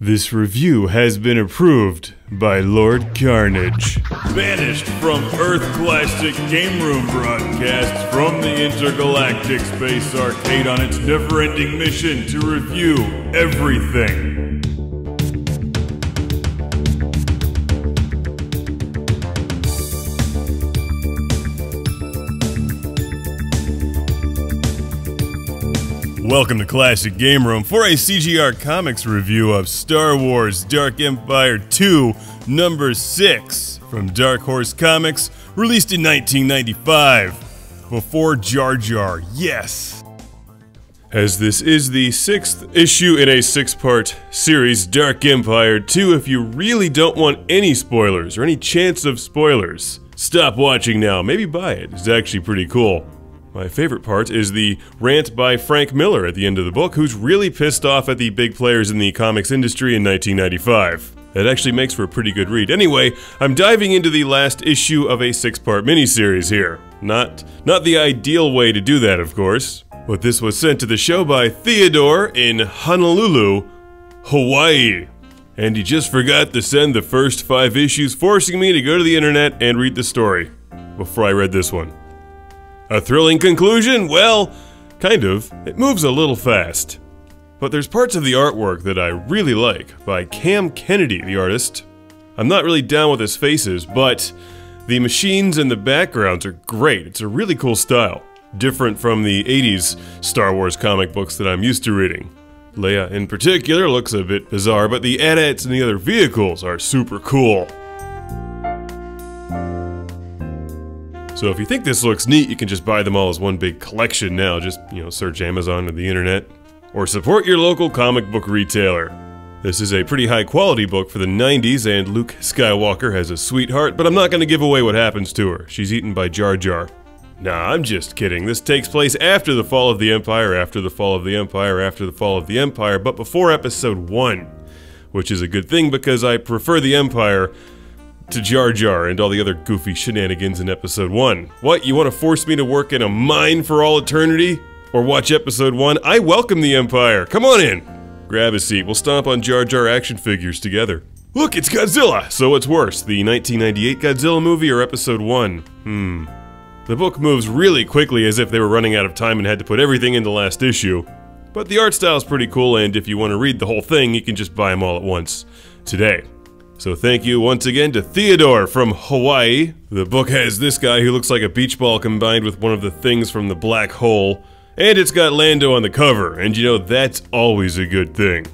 This review has been approved by Lord Carnage. Banished from Earth Classic Game Room broadcasts from the Intergalactic Space Arcade on its never-ending mission to review everything. Welcome to Classic Game Room for a CGR Comics review of Star Wars Dark Empire 2, number 6, from Dark Horse Comics, released in 1995. Before Jar Jar, yes! As this is the 6th issue in a 6-part series, Dark Empire 2, if you really don't want any spoilers, or any chance of spoilers, stop watching now, maybe buy it, it's actually pretty cool. My favorite part is the rant by Frank Miller at the end of the book, who's really pissed off at the big players in the comics industry in 1995. That actually makes for a pretty good read. Anyway, I'm diving into the last issue of a 6-part miniseries here. Not the ideal way to do that, of course. But this was sent to the show by Theodore in Honolulu, Hawaii. And he just forgot to send the first 5 issues, forcing me to go to the internet and read the story before I read this one. A thrilling conclusion? Well, kind of. It moves a little fast. But there's parts of the artwork that I really like, by Cam Kennedy, the artist. I'm not really down with his faces, but the machines and the backgrounds are great. It's a really cool style. Different from the 80s Star Wars comic books that I'm used to reading. Leia in particular looks a bit bizarre, but the AT-ATs and the other vehicles are super cool. So if you think this looks neat, you can just buy them all as one big collection now. Just, search Amazon or the internet. Or support your local comic book retailer. This is a pretty high quality book for the 90s, and Luke Skywalker has a sweetheart, but I'm not going to give away what happens to her. She's eaten by Jar Jar. Nah, I'm just kidding. This takes place after the fall of the Empire, after the fall of the Empire, after the fall of the Empire, but before Episode 1. Which is a good thing because I prefer the Empire to Jar Jar and all the other goofy shenanigans in Episode 1. What, you want to force me to work in a mine for all eternity? Or watch Episode 1? I welcome the Empire! Come on in! Grab a seat, we'll stomp on Jar Jar action figures together. Look, it's Godzilla! So what's worse, the 1998 Godzilla movie or Episode 1? The book moves really quickly as if they were running out of time and had to put everything in the last issue. But the art style's pretty cool, and if you want to read the whole thing, you can just buy them all at once. Today. So thank you once again to Theodore from Hawaii. The book has this guy who looks like a beach ball combined with one of the things from the black hole. And it's got Lando on the cover, and that's always a good thing.